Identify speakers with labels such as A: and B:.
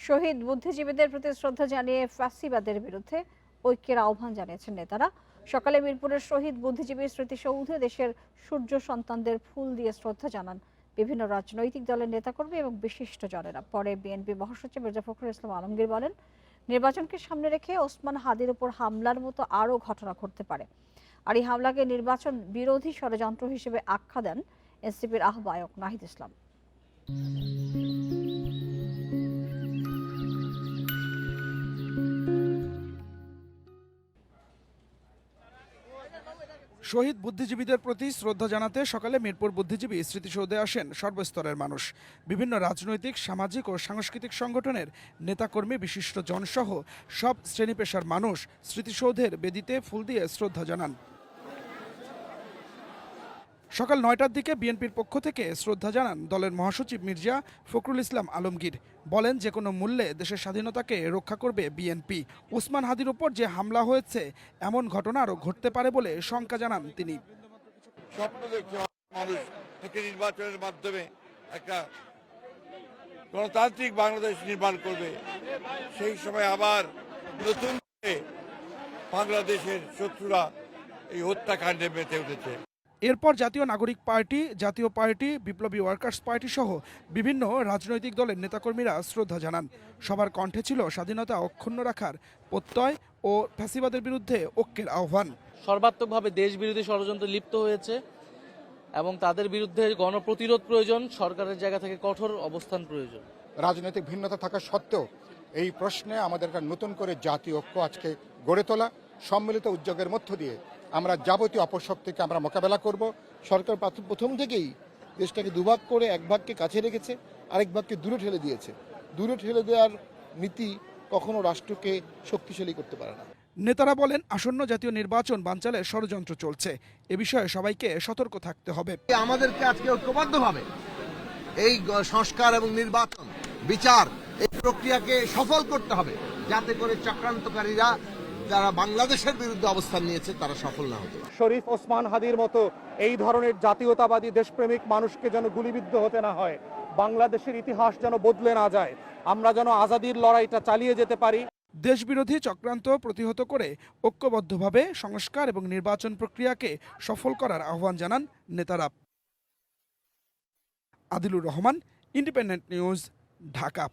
A: শহীদ বুদ্ধিজীবীদের প্রতি শ্রদ্ধা জানিয়ে ফ্যাসিবাদের বিরুদ্ধে ঐক্যের আহ্বান জানিয়েছেন নেতারা। সকালে মিরপুরের শহীদ বুদ্ধিজীবী স্মৃতিসৌধে দেশের সূর্য সন্তানদের ফুল দিয়ে শ্রদ্ধা জানান বিভিন্ন রাজনৈতিক দলের নেতাকর্মী এবং বিশিষ্ট জনেরা। পরে বিএনপি মহাসচিব মির্জা ফখরুল ইসলাম আলমগীর বলেন, নির্বাচনকে সামনে রেখে ওসমান হাদির উপর হামলার মতো আরও ঘটনা ঘটতে পারে, আর এই হামলাকে নির্বাচন বিরোধী ষড়যন্ত্র হিসেবে আখ্যা দেন এনসিপির আহ্বায়ক নাহিদ ইসলাম।
B: শহীদ বুদ্ধিজীবীদের প্রতি শ্রদ্ধা জানাতে সকালে মিরপুর বুদ্ধিজীবী স্মৃতিসৌধে আসেন সর্বস্তরের মানুষ। বিভিন্ন রাজনৈতিক, সামাজিক ও সাংস্কৃতিক সংগঠনের নেতাকর্মী, বিশিষ্ট জনসহ সব শ্রেণী পেশার মানুষ স্মৃতিসৌধের বেদিতে ফুল দিয়ে শ্রদ্ধা জানান। সকাল ৯টার দিকে বিএনপির পক্ষ থেকে শ্রদ্ধা জানান দলের মহাসচিব মির্জা ফখরুল ইসলাম আলমগীর। বলেন, যে কোনো মূল্যে দেশের স্বাধীনতাকে রক্ষা করবে বিএনপি। ওসমান হাদির উপর যে হামলা হয়েছে, এমন ঘটনা আরও ঘটতে পারে বলে শঙ্কা জানান তিনি।
C: স্বপ্ন দেখছে মানুষ একটা নির্বাচনের মাধ্যমে একটা গণতান্ত্রিক বাংলাদেশ নির্মাণ করবে। সেই সময় আবার নতুন বাংলাদেশের শত্রুরা এই হত্যাকাণ্ডে মেতে উঠেছে।
B: এরপর জাতীয় নাগরিক পার্টি, জাতীয় পার্টি, বিপ্লবী ওয়ার্কার্স পার্টি সহ বিভিন্ন রাজনৈতিক দলের নেতাকর্মীরা শ্রদ্ধা জানান। সবার কণ্ঠে ছিল স্বাধীনতা অক্ষুণ্ণ রাখার প্রত্যয় ও ফ্যাসিবাদের বিরুদ্ধে ঐক্যের আহ্বান।
D: সর্বাত্মকভাবে দেশ বিরোধী ষড়যন্ত্রে লিপ্ত হয়েছে এবং তাদের বিরুদ্ধে গণপ্রতিরোধ প্রয়োজন, সরকারের জায়গা থেকে কঠোর অবস্থান প্রয়োজন।
E: রাজনৈতিক ভিন্নতা থাকা সত্ত্বেও এই প্রশ্নে আমাদের নতুন করে জাতীয় ঐক্য আজকে গড়ে তোলা, সম্মিলিত উদ্যোগের মধ্য দিয়ে আমরা যাবতীয় অপশক্তিকে আমরা মোকাবেলা করব।
F: সরকার প্রথম থেকেই দেশটাকে দুভাগ করে এক ভাগকে কাছে রেখেছে, আরেক ভাগকে দূরে ঠেলে দিয়েছে। দূরে ঠেলে দেওয়ার নীতি কখনো রাষ্ট্রকে শক্তিশালী করতে পারে না।
B: নেতারা বলেন, আসন্ন জাতীয় নির্বাচন বানচালের ষড়যন্ত্র চলছে। এ বিষয়ে সবাইকে সতর্ক থাকতে হবে।
G: আমাদেরকে আজকে ঐক্যবদ্ধভাবে এই সংস্কার এবং নির্বাচন, বিচার, এই প্রক্রিয়াকে সফল করতে হবে, যাতে করে চক্রান্তকারীরা যারা বাংলাদেশের বিরুদ্ধে অবস্থান নিয়েছে তারা সফল না হতে পারে।
H: শরীফ ওসমান হাদির মতো এই ধরনের জাতীয়তাবাদী দেশপ্রেমিক মানুষকে যেন গুলিবিদ্ধ হতে না হয়, বাংলাদেশের ইতিহাস যেন বদলে না যায়, আমরা যেন আজাদির লড়াইটা চালিয়ে যেতে পারি।
B: দেশবিরোধী চক্রান্ত প্রতিহত করে ঐক্যবদ্ধভাবে সংস্কার এবং নির্বাচন প্রক্রিয়াকে সফল করার আহ্বান জানান নেতারা। Adilur Rahman, independent news, Dhaka.